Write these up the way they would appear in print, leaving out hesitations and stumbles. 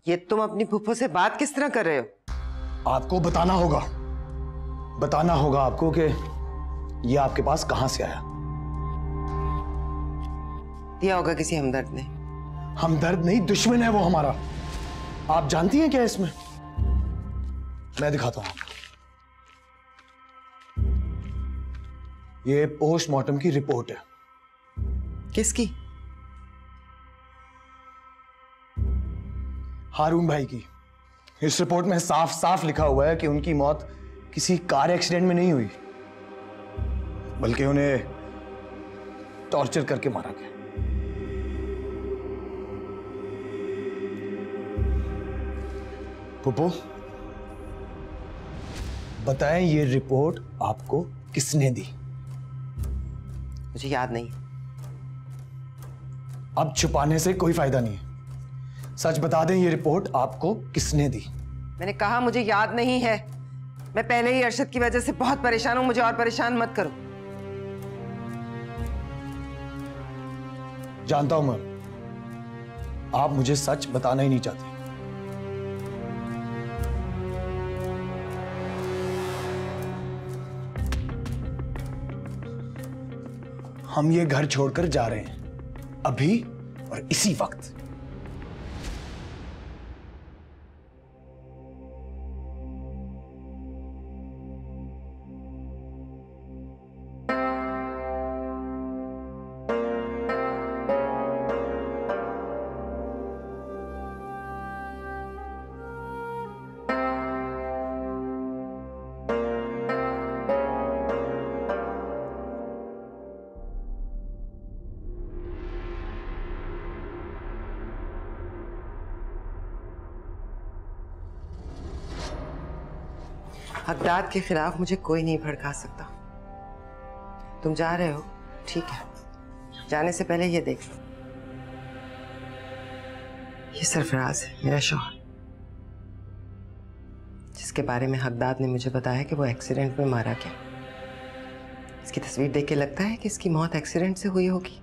ये तुम अपनी फूफो से बात किस तरह कर रहे हो? आपको बताना होगा आपको कि ये आपके पास कहां से आया। दिया होगा किसी हमदर्द ने। हमदर्द नहीं, दुश्मन है वो हमारा। आप जानती हैं क्या इसमें? मैं दिखाता हूं आपको। ये पोस्टमार्टम की रिपोर्ट है। किसकी? हारून भाई की। इस रिपोर्ट में साफ साफ लिखा हुआ है कि उनकी मौत किसी कार एक्सीडेंट में नहीं हुई, बल्कि उन्हें टॉर्चर करके मारा गया। पुप्पो, बताएं ये रिपोर्ट आपको किसने दी? मुझे याद नहीं। अब छुपाने से कोई फायदा नहीं है। सच बता दें, ये रिपोर्ट आपको किसने दी? मैंने कहा मुझे याद नहीं है। मैं पहले ही अरशद की वजह से बहुत परेशान हूं, मुझे और परेशान मत करो। जानता हूं मैं, आप मुझे सच बताना ही नहीं चाहते। हम ये घर छोड़कर जा रहे हैं, अभी और इसी वक्त। हकदार के खिलाफ मुझे कोई नहीं भड़का सकता। तुम जा रहे हो, ठीक है। जाने से पहले ये देख लो, ये सरफराज है, मेरा शौहर, जिसके बारे में हकदार ने मुझे बताया कि वो एक्सीडेंट में मारा गया। इसकी तस्वीर देख के लगता है कि इसकी मौत एक्सीडेंट से हुई होगी।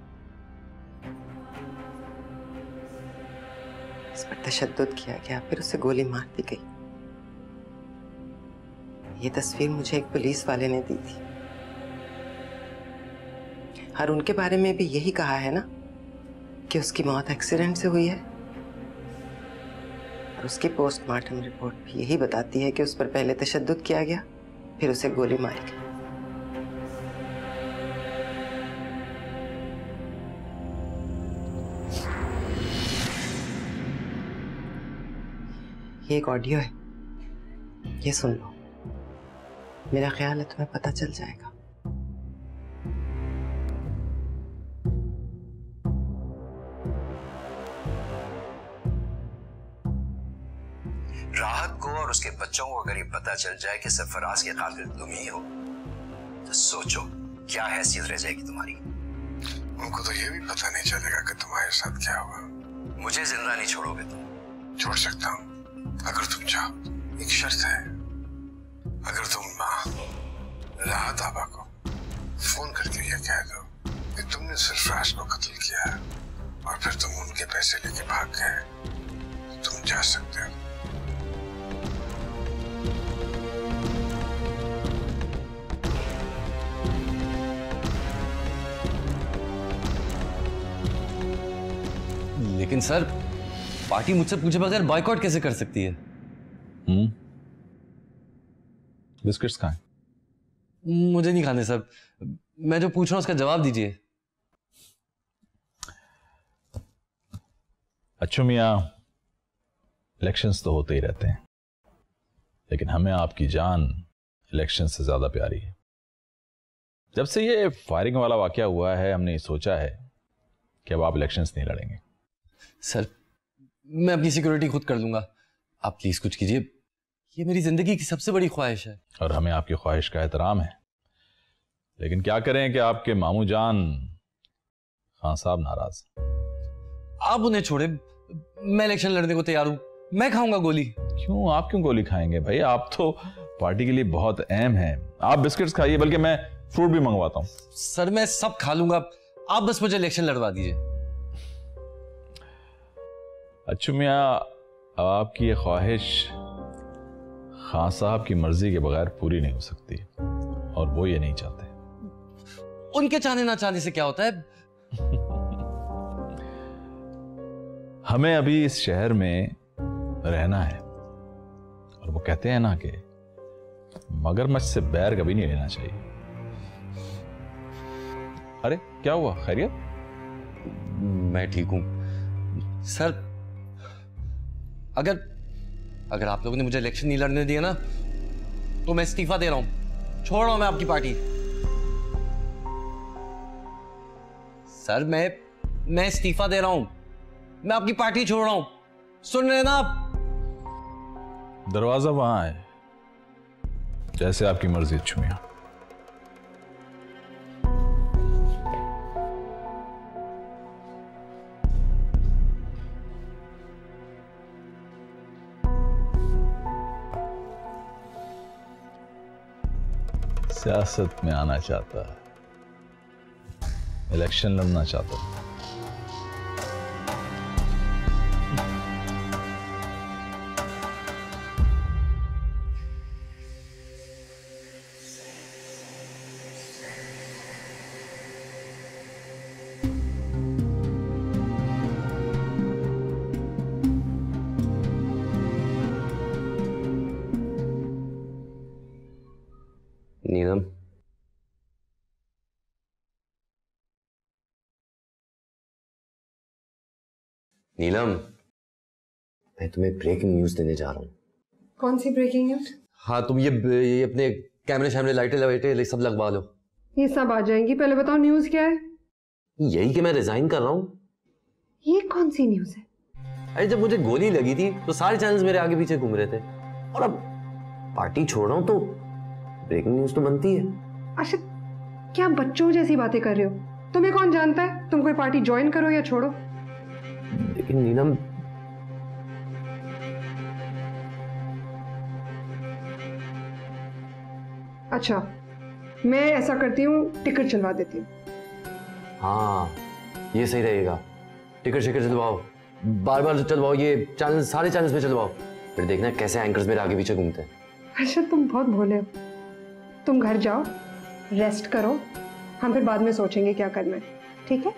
इस पर तशद्दुद किया गया, फिर उसे गोली मार दी गई। ये तस्वीर मुझे एक पुलिस वाले ने दी थी। और उनके बारे में भी यही कहा है ना कि उसकी मौत एक्सीडेंट से हुई है। और उसकी पोस्टमार्टम रिपोर्ट भी यही बताती है कि उस पर पहले तशद्दुद किया गया, फिर उसे गोली मारी गई। ये एक ऑडियो है, ये सुन लो। मेरा ख्याल है तुम्हें पता चल जाएगा। राहत को और उसके बच्चों को अगर ये पता चल जाए कि सरफराज के कातिल तुम ही हो, तो सोचो क्या हैसियत रह जाएगी तुम्हारी। उनको तो ये भी पता नहीं चलेगा कि तुम्हारे साथ क्या हुआ। मुझे जिंदा नहीं छोड़ोगे तुम। छोड़ सकता हूँ अगर तुम चाहो। एक शर्त है, अगर तुम राहत आबा को फोन करके ये कह दो कि तुमने सरफराज को कत्ल किया है और फिर तुम उनके पैसे लेके भाग गए, तुम जा सकते हो। लेकिन सर, पार्टी मुझसे पूछे बगैर बॉयकॉट कैसे कर सकती है? बिस्किट्स खाएं? मुझे नहीं खाने सर। मैं जो पूछ रहा हूं उसका जवाब दीजिए। अच्छो मियां, इलेक्शंस तो होते ही रहते हैं, लेकिन हमें आपकी जान इलेक्शन से ज्यादा प्यारी है। जब से ये फायरिंग वाला वाकया हुआ है, हमने सोचा है कि अब आप इलेक्शंस नहीं लड़ेंगे। सर, मैं अपनी सिक्योरिटी खुद कर लूंगा। आप प्लीज कुछ कीजिए, ये मेरी जिंदगी की सबसे बड़ी ख्वाहिश है। और हमें आपकी ख्वाहिश का एहतराम है, लेकिन क्या करें कि आपके मामू जान खान साहब नाराज। आप उन्हें छोड़े, मैं इलेक्शन लड़ने को तैयार हूं। मैं खाऊंगा गोली। क्यों? आप क्यों गोली खाएंगे भाई? आप तो पार्टी के लिए बहुत अहम हैं। आप बिस्किट्स खाइए, बल्कि मैं फ्रूट भी मंगवाता हूं। सर, मैं सब खा लूंगा, आप बस मुझे इलेक्शन लड़वा दीजिए। अच्छू मियां, अब आपकी ये ख्वाहिश खान साहब की मर्जी के बगैर पूरी नहीं हो सकती, और वो ये नहीं चाहते। उनके चाहने ना चाहने से क्या होता है? हमें अभी इस शहर में रहना है, और वो कहते हैं ना कि मगरमच्छ से बैर कभी नहीं लेना चाहिए। अरे क्या हुआ, खैरियत? मैं ठीक हूं सर। अगर आप लोगों ने मुझे इलेक्शन नहीं लड़ने दिया ना, तो मैं इस्तीफा दे रहा हूं, छोड़ रहा हूं मैं आपकी पार्टी। सर मैं इस्तीफा दे रहा हूं, मैं आपकी पार्टी छोड़ रहा हूं। सुन रहे हैं ना आप? दरवाजा वहां है, जैसे आपकी मर्जी छुमिया। सियासत में आना चाहता है, इलेक्शन लड़ना चाहता है। नीलम, नीलम, मैं तुम्हें ब्रेकिंग न्यूज देने जा रहा हूँ। कौन सी ब्रेकिंग न्यूज? हाँ, तुम ये अपने कैमरे शैमरे लाइटें लाइटें सब लगवा लो। ये सब आ जाएंगी, पहले बताओ न्यूज क्या है? यही कि मैं रिजाइन कर रहा हूँ। ये कौन सी न्यूज है? अरे जब मुझे गोली लगी थी तो सारे चैनल्स मेरे आगे पीछे घूम रहे थे, और अब पार्टी छोड़ रहा हूँ तो ब्रेकिंग न्यूज तो बनती है। अच्छा, क्या बच्चों जैसी बातें कर रहे हो? तुम्हें कौन जानता है तुम कोई पार्टी ज्वाइन करो या छोड़ो? लेकिन नीलम, अच्छा, मैं ऐसा करती हूँ, टिकट चलवा देती हूँ। हाँ ये सही रहेगा। टिकट शिकट चलवाओ, बार बार चलवाओ, ये चैनल सारे चैनल्स पे चलवाओ, फिर देखना कैसे एंकर्स मेरे आगे पीछे घूमते हैं। अच्छा, तुम बहुत भोले हो। तुम घर जाओ, रेस्ट करो, हम फिर बाद में सोचेंगे क्या करना है, ठीक है?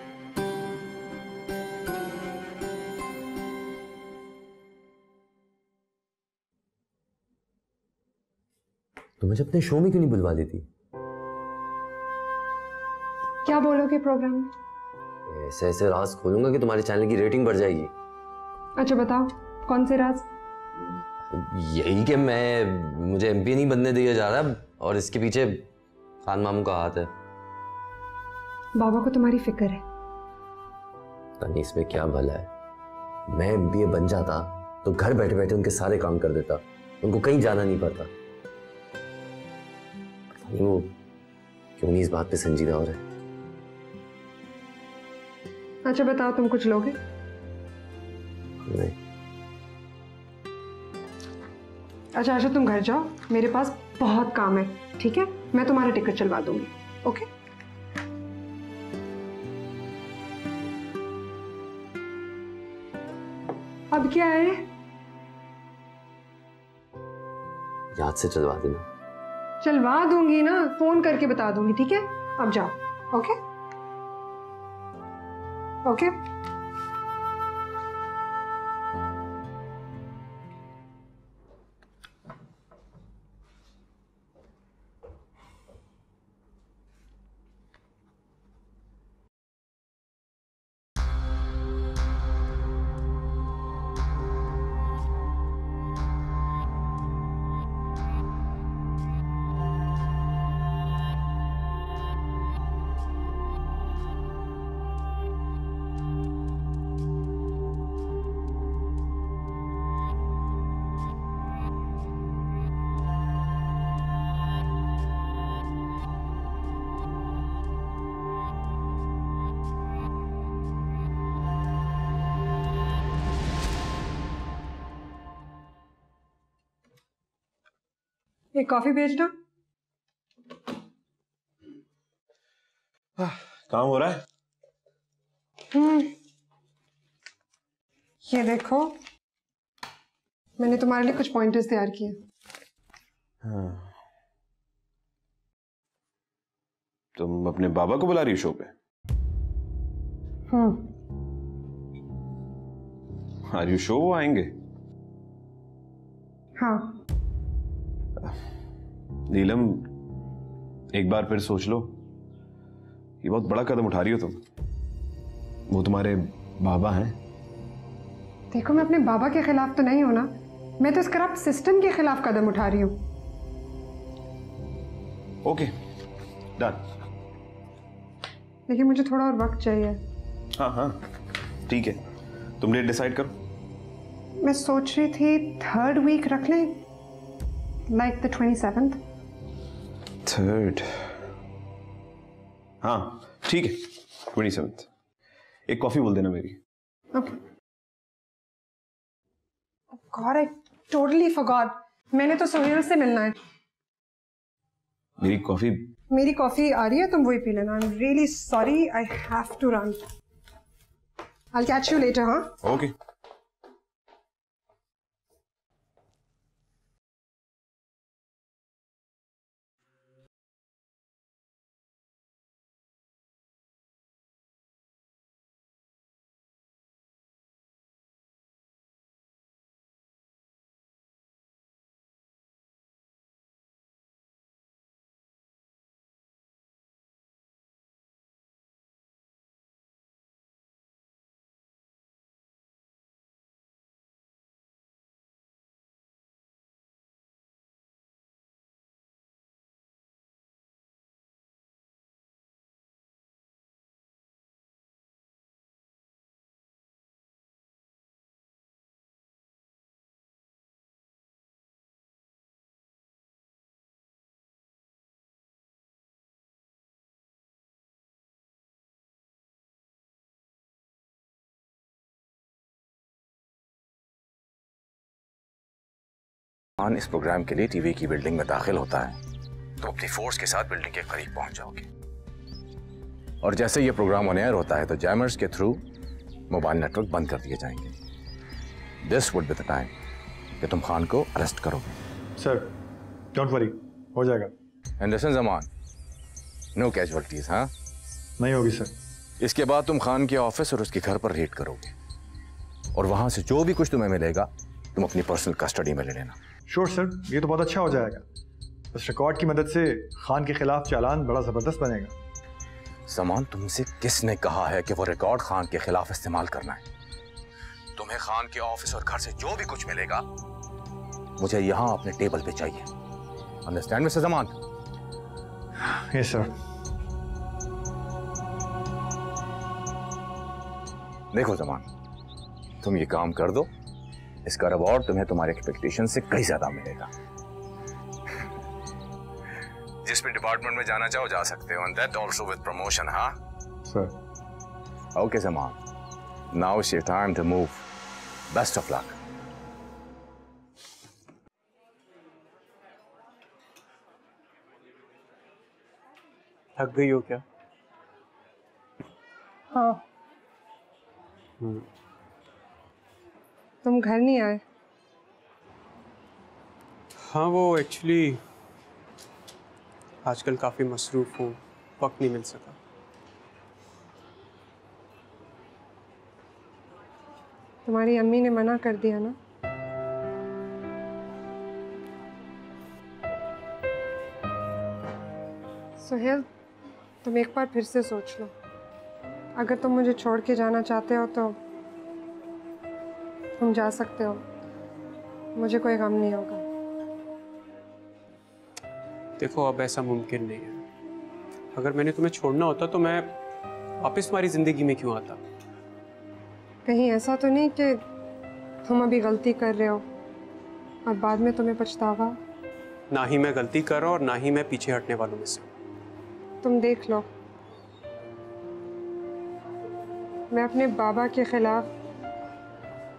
तो मुझे अपने शो में क्यों नहीं बुलवा लेती? क्या बोलोगे प्रोग्राम में? ऐसे ऐसे राज खोलूंगा कि तुम्हारे चैनल की रेटिंग बढ़ जाएगी। अच्छा बताओ, कौन से राज? यही कि मुझे एमपी नहीं बनने दिया जा रहा, और इसके पीछे खान मामू का हाथ है। बाबा को तुम्हारी फिक्र है। तनी इसमें क्या भला है? मैं एमपी बन जाता तो घर बैठे बैठे उनके सारे काम कर देता, उनको कहीं जाना नहीं पड़ता। वो क्यों नहीं इस बात पे संजीदा हो रहा है? अच्छा बताओ, तुम कुछ लोगे? नहीं। अच्छा, तुम घर जाओ, मेरे पास बहुत काम है, ठीक है? मैं तुम्हारा टिकट चलवा दूंगी, ओके? अब क्या है? याद से चलवा देना। चलवा दूंगी ना, फोन करके बता दूंगी, ठीक है? अब जाओ, ओके? ओके? एक कॉफी भेज दो। काम हो रहा है? ये देखो, मैंने तुम्हारे लिए कुछ पॉइंटर्स तैयार किए। हाँ। तुम अपने बाबा को बुला रही हो शो पे? आर यू श्योर वो आएंगे? हाँ। नीलम, एक बार फिर सोच लो, ये बहुत बड़ा कदम उठा रही हो तुम। वो तुम्हारे बाबा हैं। देखो, मैं अपने बाबा के खिलाफ तो नहीं हूं ना, मैं तो इस करप्ट सिस्टम के खिलाफ कदम उठा रही हूँ। Okay, done. लेकिन मुझे थोड़ा और वक्त चाहिए। हाँ हाँ ठीक है, तुम डेट डिसाइड करो। मैं सोच रही थी 3rd वीक रख लें, लाइक द 27th। 3rd? हाँ ठीक है, 27th। एक कॉफी बोल देना मेरी। Okay. God, I totally forgot, मैंने तो सोहेल से मिलना है। मेरी कॉफी आ रही है, तुम वही पी लेना। I am really sorry, I have to run. I will catch you later. हाँ ओके। इस प्रोग्राम के लिए टीवी की बिल्डिंग में दाखिल होता है तो अपनी फोर्स के साथ बिल्डिंग के करीब पहुंच जाओगे, और जैसे ये प्रोग्राम ऑन एयर होता है तो जैमर्स के थ्रू मोबाइल नेटवर्क बंद कर दिए जाएंगे। This would be the time कि तुम खान को अरेस्ट करोगे। सर डोंट वरी, हो जाएगा। And listen Zaman, no casualties. हाँ, नहीं होगी सर। इसके बाद तुम खान के ऑफिस और उसके घर पर रेड करोगे, और वहां से जो भी कुछ तुम्हें मिलेगा तुम अपनी पर्सनल कस्टडी में ले लेना। श्योर सर, ये तो बहुत अच्छा हो जाएगा। इस रिकॉर्ड की मदद से खान के खिलाफ चालान बड़ा जबरदस्त बनेगा। समान, तुमसे किसने कहा है कि वो रिकॉर्ड खान के खिलाफ इस्तेमाल करना है? तुम्हें खान के ऑफिस और घर से जो भी कुछ मिलेगा मुझे यहां अपने टेबल पे चाहिए। Understand mister Zaman? Yes sir. देखो जमान, तुम ये काम कर दो, इसका रिवॉर्ड तुम्हें तुम्हारे एक्सपेक्टेशन से कहीं ज्यादा मिलेगा। जिस भी डिपार्टमेंट में जाना चाहो जा सकते हो, and that also with promotion. हाँ sir. Okay Zaman, now it's your time to move. Best of luck. थक गई हो क्या? हाँ। तुम घर नहीं आए? हाँ, वो एक्चुअली आजकल काफ़ी मसरूफ़ हूँ, वक्त नहीं मिल सका। तुम्हारी अम्मी ने मना कर दिया ना? सोहेल, तुम एक बार फिर से सोच लो। अगर तुम मुझे छोड़ के जाना चाहते हो तो तुम जा सकते हो, मुझे कोई गम नहीं होगा। देखो, अब ऐसा मुमकिन नहीं है। अगर मैंने तुम्हें छोड़ना होता तो मैं वापस तुम्हारी ज़िंदगी में क्यों आता? कहीं ऐसा तो नहीं कि तुम अभी गलती कर रहे हो और बाद में तुम्हें पछतावा? ना ही मैं गलती कर रहा हूँ और ना ही मैं पीछे हटने वालों में से हूँ। तुम देख लो, मैं अपने बाबा के खिलाफ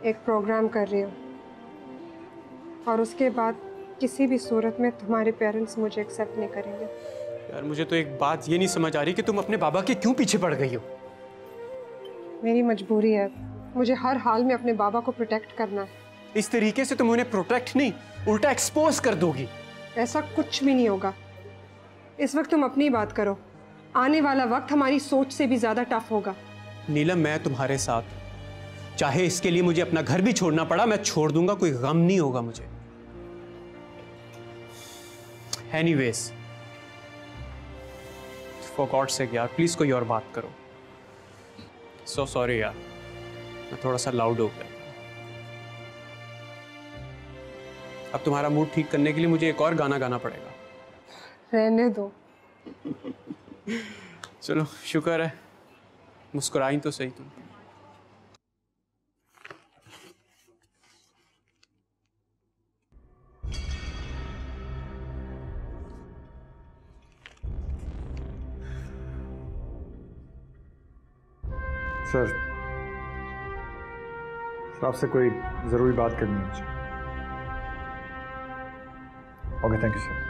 एक प्रोग्राम कर रही हूँ और उसके बाद किसी भी सूरत में तुम्हारे पेरेंट्स मुझे एक्सेप्ट नहीं करेंगे। यार, मुझे तो एक बात ये नहीं समझ आ रही कि तुम अपने बाबा के क्यों पीछे पड़ गई हो? मेरी मजबूरी है, मुझे हर हाल में अपने बाबा को प्रोटेक्ट करना है। इस तरीके से तुम उन्हें प्रोटेक्ट नहीं, उल्टा एक्सपोज कर दोगी। ऐसा कुछ भी नहीं होगा। इस वक्त तुम अपनी बात करो, आने वाला वक्त हमारी सोच से भी ज्यादा टफ होगा। नीलम, मैं तुम्हारे साथ, चाहे इसके लिए मुझे अपना घर भी छोड़ना पड़ा, मैं छोड़ दूंगा, कोई गम नहीं होगा मुझे। एनीवेज, फॉर गॉड सेक यार, प्लीज कोई और बात करो। सो सॉरी यार, मैं थोड़ा सा लाउड हो गया। अब तुम्हारा मूड ठीक करने के लिए मुझे एक और गाना गाना पड़ेगा। रहने दो। चलो, शुक्र है मुस्कुराई तो सही तुम। सर, आपसे कोई ज़रूरी बात करनी है मुझे। Okay, thank you sir.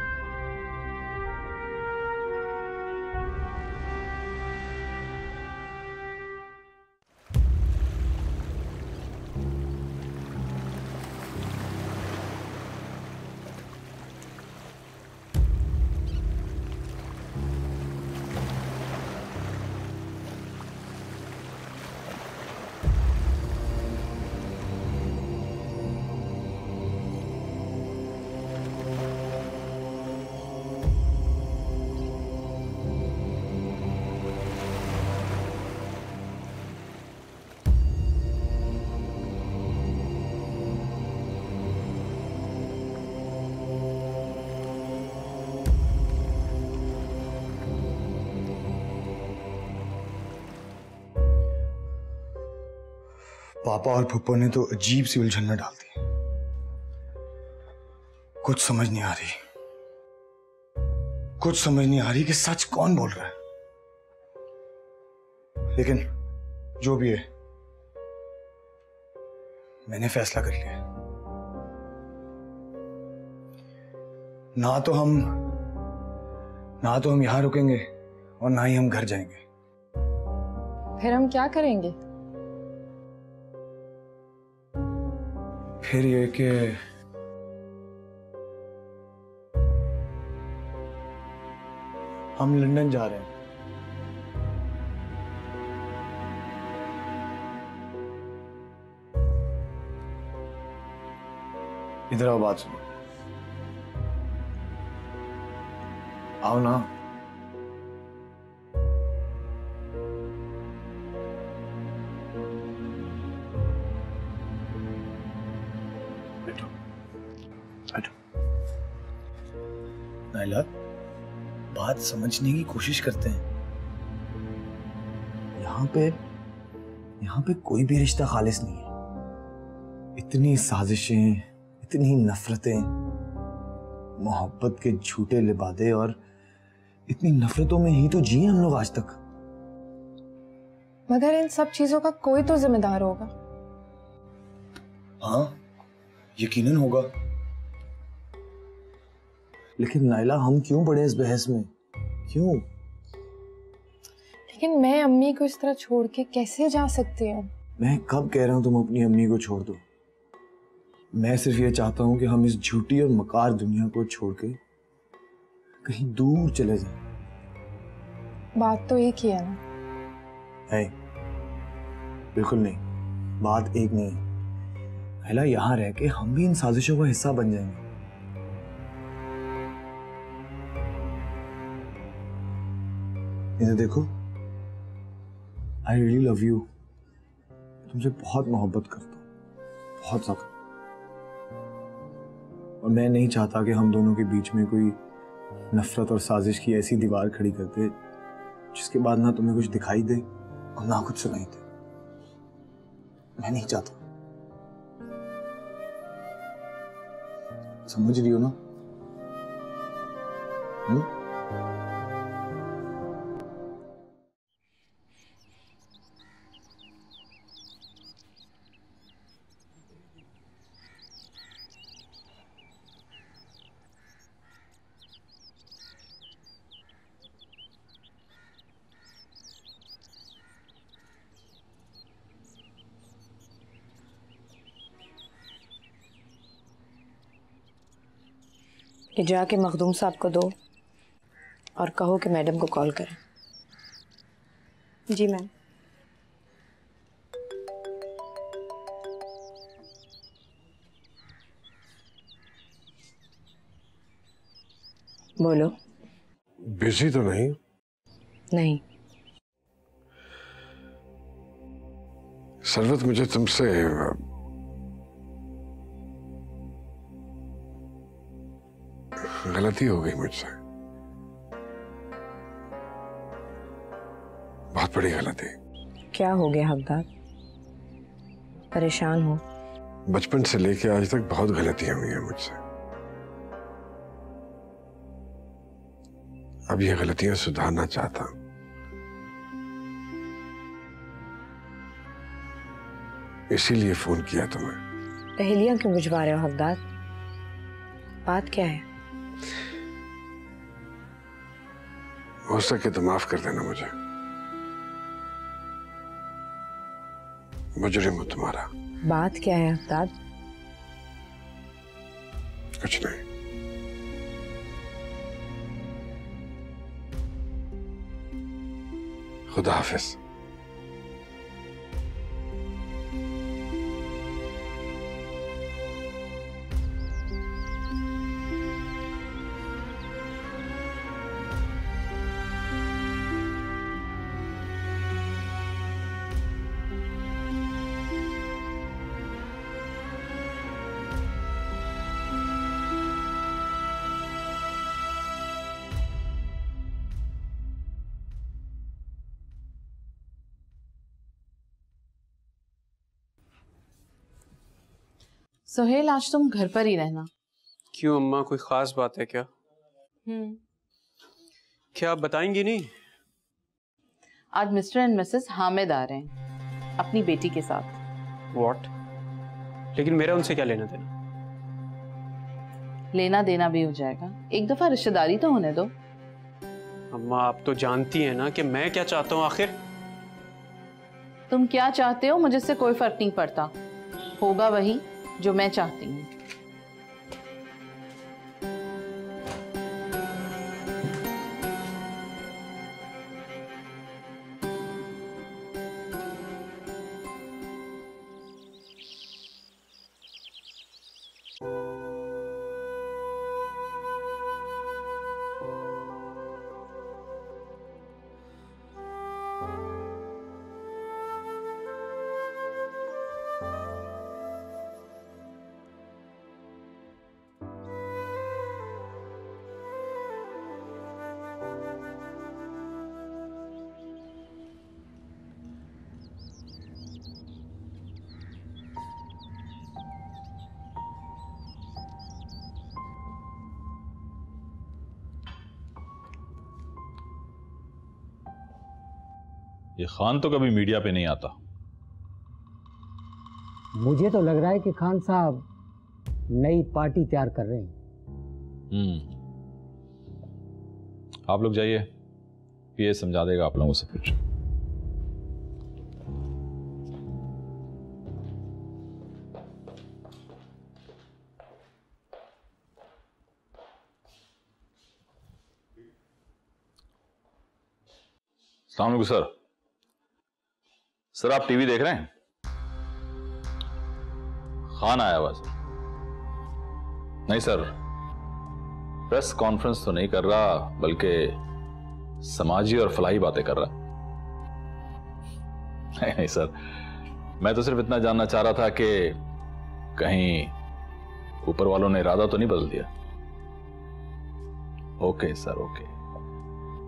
पापा और फुप्पो ने तो अजीब सी उलझन में डाल दी। कुछ समझ नहीं आ रही कि सच कौन बोल रहा है। लेकिन जो भी है, मैंने फैसला कर लिया। ना तो हम यहां रुकेंगे और ना ही हम घर जाएंगे। फिर हम क्या करेंगे? फिर ये कि हम लंदन जा रहे हैं। इधर आओ, बात सुनो। आओ ना। नाइला, बात समझने की कोशिश करते हैं। यहाँ पे कोई भी रिश्ता खालिस नहीं है। इतनी साजिशें, इतनी नफरतें, मोहब्बत के झूठे लिबादे, और इतनी नफरतों में ही तो जिए हम लोग आज तक। मगर इन सब चीजों का कोई तो जिम्मेदार होगा। हाँ, यकीनन होगा। लेकिन नाइला, हम क्यों पड़े इस बहस में? क्यों? लेकिन मैं अम्मी को इस तरह छोड़ के कैसे जा सकती हूँ? मैं कब कह रहा हूँ तुम अपनी अम्मी को छोड़ दो। मैं सिर्फ ये चाहता हूँ कि हम इस झूठी और मकार दुनिया को छोड़ के कहीं दूर चले जाएं। बात तो एक ही है ना? है, बिल्कुल नहीं। बात एक नहीं है। नाइला, यहाँ रह के हम भी इन साजिशों का हिस्सा बन जाएंगे। इधर देखो, आई रियली लव यू। तुमसे बहुत मोहब्बत करता हूँ, बहुत ज्यादा। और मैं नहीं चाहता कि हम दोनों के बीच में कोई नफरत और साजिश की ऐसी दीवार खड़ी कर दे जिसके बाद ना तुम्हें कुछ दिखाई दे और ना कुछ सुनाई दे। मैं नहीं चाहता। समझ रही हो ना? कि जाके मखदूम साहब को दो और कहो कि मैडम को कॉल करें। जी मैम। बोलो। बिजी तो नहीं? नहीं। सरवत, मुझे तुमसे गलती हो गई मुझसे, बहुत बड़ी गलती। क्या हो गया हकदार? परेशान हो? बचपन से लेके आज तक बहुत गलतियां हुई हैं मुझसे। अब ये गलतियां सुधारना चाहता हूं। इसीलिए फोन किया तुम्हें। पहेलियां क्यों बुझवा रहे हो हकदार? बात क्या है? हो सके तो माफ कर देना मुझे। मुजरिम हूं तुम्हारा। बात क्या है हकदार? कुछ नहीं। खुदा हाफिज। सोहेल, आज तुम घर पर ही रहना। क्यों अम्मा, कोई खास बात है क्या? क्या आप बताएंगी नहीं? आज मिस्टर एंड मिसेस हामिद आ रहे हैं अपनी बेटी के साथ। व्हाट? लेकिन मेरा उनसे क्या लेना देना? लेना देना भी हो जाएगा, एक दफा रिश्तेदारी तो होने दो। अम्मा, आप तो जानती हैं ना कि मैं क्या चाहता हूँ आखिर। तुम क्या चाहते हो मुझे से कोई फर्क नहीं पड़ता, होगा वही जो मैं चाहती हूँ। ये खान तो कभी मीडिया पे नहीं आता। मुझे तो लग रहा है कि खान साहब नई पार्टी तैयार कर रहे हैं। आप लोग जाइए, पीए समझा देगा आप लोगों से कुछ। अस्सलाम वालेकुम सर। सर आप टीवी देख रहे हैं? खान आया हुआ सर। नहीं सर, प्रेस कॉन्फ्रेंस तो नहीं कर रहा, बल्कि समाजी और फलाही बातें कर रहा। नहीं सर, मैं तो सिर्फ इतना जानना चाह रहा था कि कहीं ऊपर वालों ने इरादा तो नहीं बदल दिया। Okay sir, okay.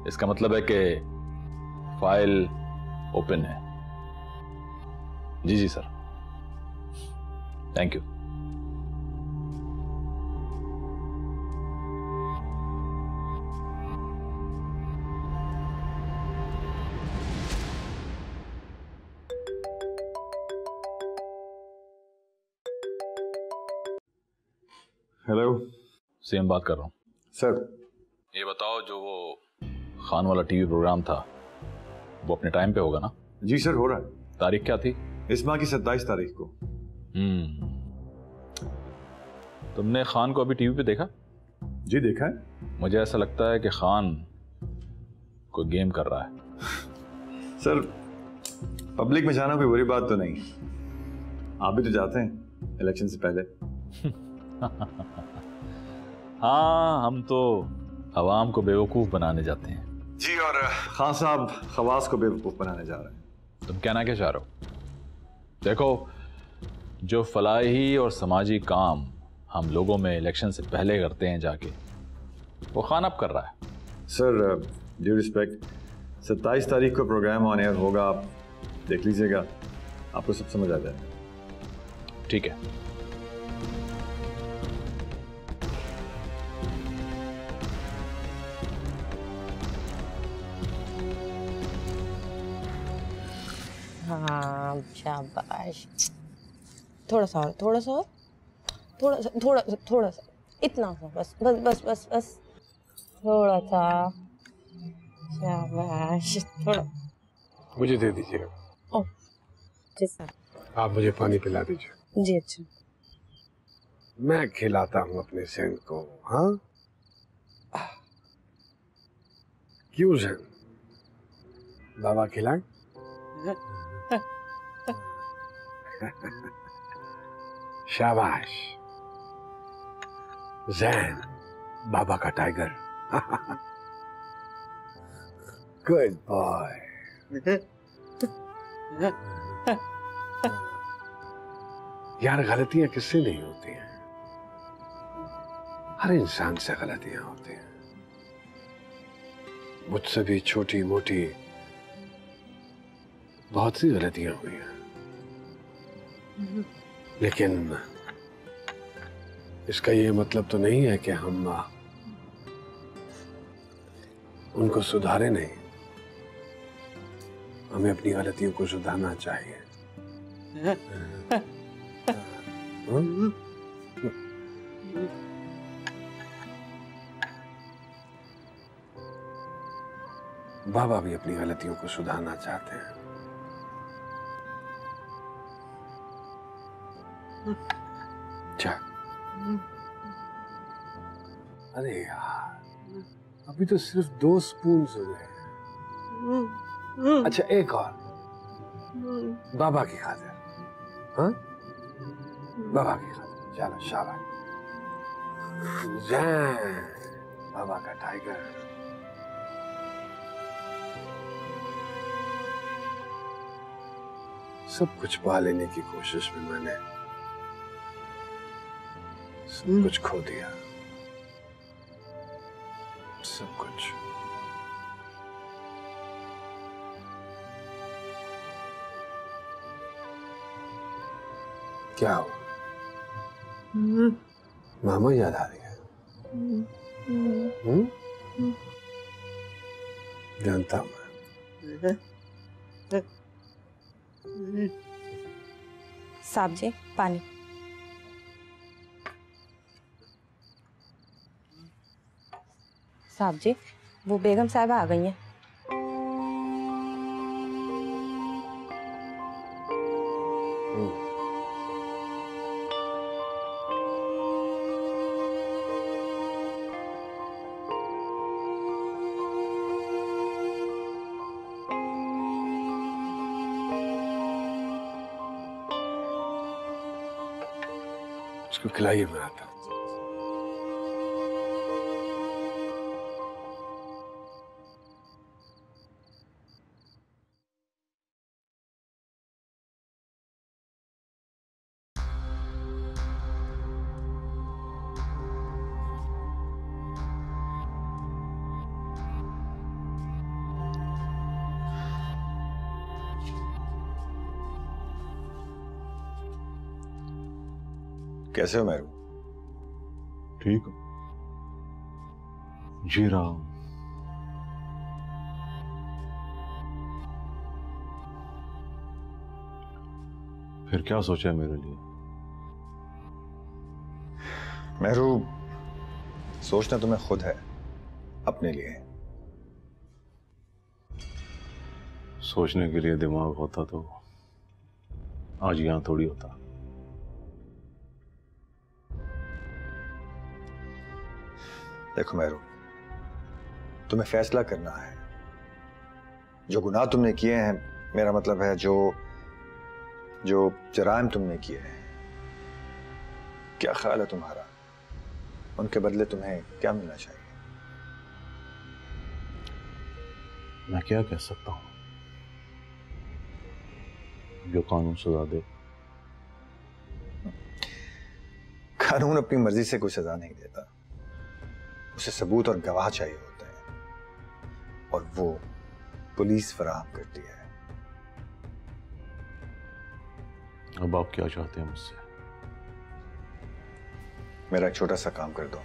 इसका मतलब है कि फाइल ओपन है। जी जी sir, thank you. Hello, CM बात कर रहा हूं सर। ये बताओ, जो वो खान वाला टीवी प्रोग्राम था वो अपने टाइम पे होगा ना? जी सर, हो रहा है। तारीख क्या थी? इस माह की 27 तारीख को। तुमने खान को अभी टीवी पे देखा? जी देखा है। मुझे ऐसा लगता है कि खान कोई गेम कर रहा है। सर, पब्लिक में जाना कोई बुरी बात तो नहीं। आप भी तो जाते हैं इलेक्शन से पहले। हाँ, हम तो आवाम को बेवकूफ बनाने जाते हैं। जी, और खान साहब खवास को बेवकूफ बनाने जा रहे हैं। तुम कहना क्या चाह रहे हो? देखो, जो फलाही और समाजी काम हम लोगों में इलेक्शन से पहले करते हैं जाके, वो खान अब कर रहा है। सर, ड्यू रिस्पेक्ट, 27 तारीख को प्रोग्राम ऑन एयर होगा, आप देख लीजिएगा, आपको सब समझ आ जाएगा। ठीक है। हाँ, शाबाश। थोड़ा सा और, थोड़ा सा और, थोड़ा सा, थोड़ा सा, थोड़ा सा, इतना सा, बस बस बस बस बस, थोड़ा सा। शाबाश, थोड़ा। मुझे दे दीजिए। ओ, जी सर। आप मुझे पानी पिला दीजिए। जी अच्छा। मैं खिलाता हूँ अपने जैन को। हाँ, क्यों जैन? बाबा खिलाए? शाबाश जैन, बाबा का टाइगर। Good boy. यार, गलतियां किससे नहीं होती हैं? हर इंसान से गलतियां होती हैं। मुझसे भी छोटी मोटी बहुत सी गलतियां हुई हैं, लेकिन इसका ये मतलब तो नहीं है कि हम उनको सुधारे नहीं। हमें अपनी गलतियों को सुधारना चाहिए। बाबा भी अपनी गलतियों को सुधारना चाहते हैं। अच्छा, अरे यार, अभी तो सिर्फ 2 स्पून हुए हैं। अच्छा, एक और, बाबा की खातिर। हाँ, बाबा की खातिर। चलो, शाबाश। जय बाबा का टाइगर। सब कुछ पा लेने की कोशिश में मैंने सब कुछ खो दिया। सब कुछ। क्या हो? मामा याद आ रही है? जानता हूं मैं। साहब जी, पानी। साहब जी, वो बेगम साहिबा आ गई हैं। उसको खिलाइए, मैं आता हूं। कैसे हो मेरू? ठीक हो? जी रहा हूं। फिर क्या सोचा है मेरे लिए? मेरू, सोचना तुम्हें खुद है, अपने लिए। सोचने के लिए दिमाग होता तो आज यहां थोड़ी होता। देखो मेहरू, तुम्हें फैसला करना है। जो गुनाह तुमने किए हैं, मेरा मतलब है जो जराइम तुमने किए हैं, क्या ख्याल है तुम्हारा? उनके बदले तुम्हें क्या मिलना चाहिए? मैं क्या कह सकता हूँ? जो कानून सजा दे। कानून अपनी मर्जी से कोई सजा नहीं देता, उसे सबूत और गवाह चाहिए होते हैं, और वो पुलिस फराहम करती है। अब आप क्या चाहते हैं मुझसे? मेरा एक छोटा सा काम कर दो।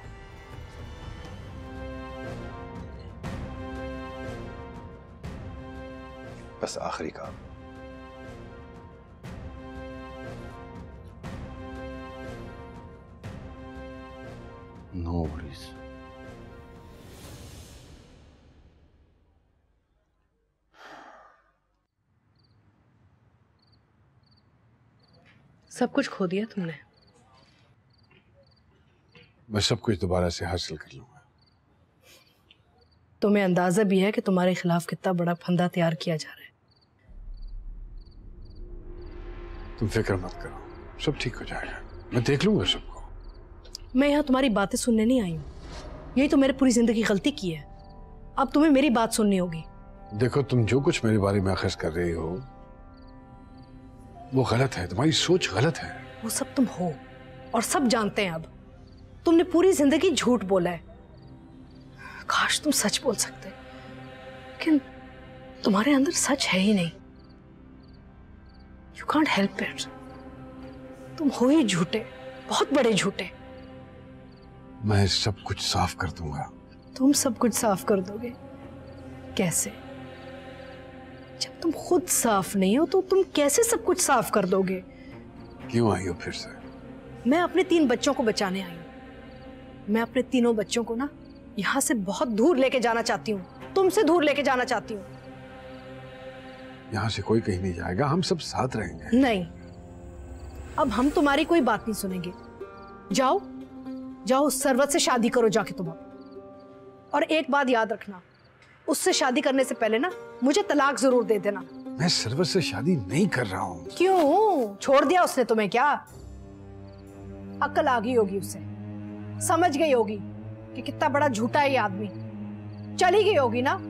बस आखिरी काम। No worries. सब कुछ खो दिया तुमने। मैं सब कुछ दोबारा से हासिल कर लूंगा। तुम्हें अंदाजा भी है कि तुम्हारे खिलाफ कितना बड़ा फंदा तैयार किया जा रहा है। तुम फिक्र मत करो, सब ठीक हो जाएगा। मैं देख लूंगा सबको। मैं यहाँ तुम्हारी बातें सुनने नहीं आई हूँ। यही तो मैंने पूरी जिंदगी गलती की है। अब तुम्हें मेरी बात सुननी होगी। देखो, तुम जो कुछ मेरे बारे में अखज़ कर रही हो वो गलत है, तुम्हारी सोच गलत है। वो सब तुम हो और सब जानते हैं। अब तुमने पूरी जिंदगी झूठ बोला है। काश तुम सच बोल सकते, लेकिन तुम्हारे अंदर सच है ही नहीं। You can't help it. तुम हो ही झूठे, बहुत बड़े झूठे। मैं सब कुछ साफ कर दूंगा। तुम सब कुछ साफ कर दोगे? कैसे? जब तुम खुद साफ नहीं हो तो तुम कैसे सब कुछ साफ कर दोगे? क्यों आई हो फिर से? मैं अपने 3 बच्चों को बचाने आई हूँ। मैं अपने तीनों बच्चों को ना यहाँ से बहुत दूर लेके जाना चाहती हूँ। तुमसे दूर लेके जाना चाहती हूँ। यहाँ से कोई कहीं नहीं जाएगा, हम सब साथ रहेंगे। नहीं, अब हम तुम्हारी कोई बात नहीं सुनेंगे। जाओ जाओ, उस सरवत से शादी करो जाके तुम। और एक बात याद रखना, उससे शादी करने से पहले ना मुझे तलाक जरूर दे देना। मैं सरवत से शादी नहीं कर रहा हूँ। क्यों? छोड़ दिया उसने तुम्हें क्या? अक्ल आ गई होगी उसे, समझ गई होगी कि कितना बड़ा झूठा है ये आदमी। चली गई होगी ना।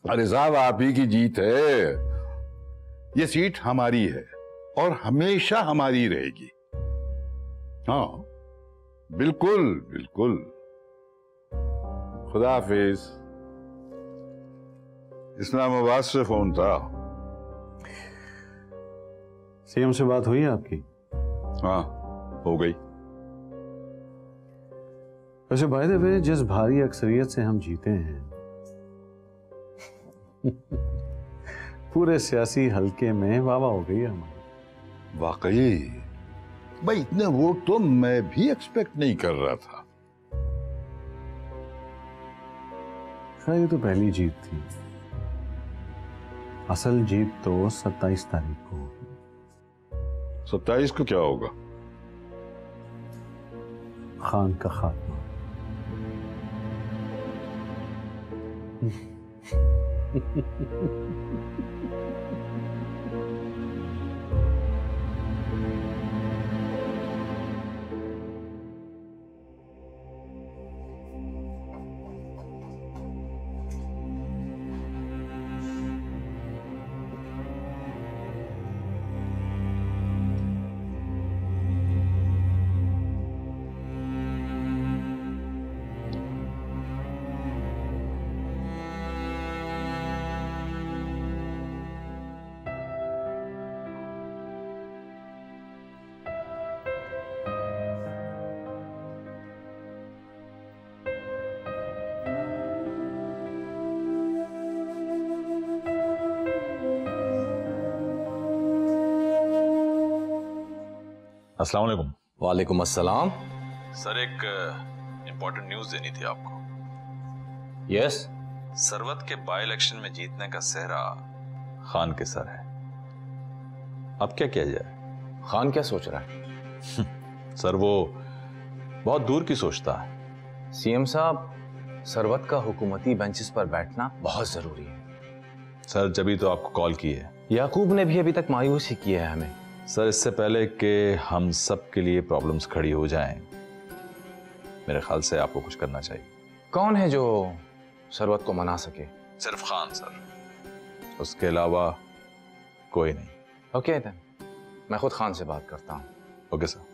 अरे साहब, आप ही की जीत है। ये सीट हमारी है और हमेशा हमारी रहेगी। हाँ, बिल्कुल बिल्कुल। खुदा हाफिज। इस्लामाबाद से फोन था। सीएम से बात हुई है आपकी? हाँ, हो गई। वैसे बाय द वे, जिस भारी अक्सरियत से हम जीते हैं पूरे सियासी हलके में वाह हो गई है हमारी। वाकई भाई, इतने वोट तो मैं भी एक्सपेक्ट नहीं कर रहा था। खैर, ये तो पहली जीत थी। असल जीत तो 27 तारीख को होगी। 27 को क्या होगा? खान का खात्मा। अस्सलाम वालेकुम। वालेकुम अस्सलाम। सर एक इम्पोर्टेंट न्यूज़ देनी थी आपको। यस। सरवत के बाई इलेक्शन में जीतने का सेहरा खान के सर है। अब क्या किया जाए? खान क्या सोच रहा है? सर वो बहुत दूर की सोचता है। सीएम साहब, सरवत का हुकूमती बेंचेस पर बैठना बहुत जरूरी है। सर जभी तो आपको कॉल की है। याकूब ने भी अभी तक मायूस ही किया है हमें। सर इससे पहले कि हम सब के लिए प्रॉब्लम्स खड़ी हो जाएं, मेरे ख्याल से आपको कुछ करना चाहिए। कौन है जो सरवत को मना सके? सिर्फ खान सर, उसके अलावा कोई नहीं। ओके देन, मैं खुद खान से बात करता हूँ। Okay sir.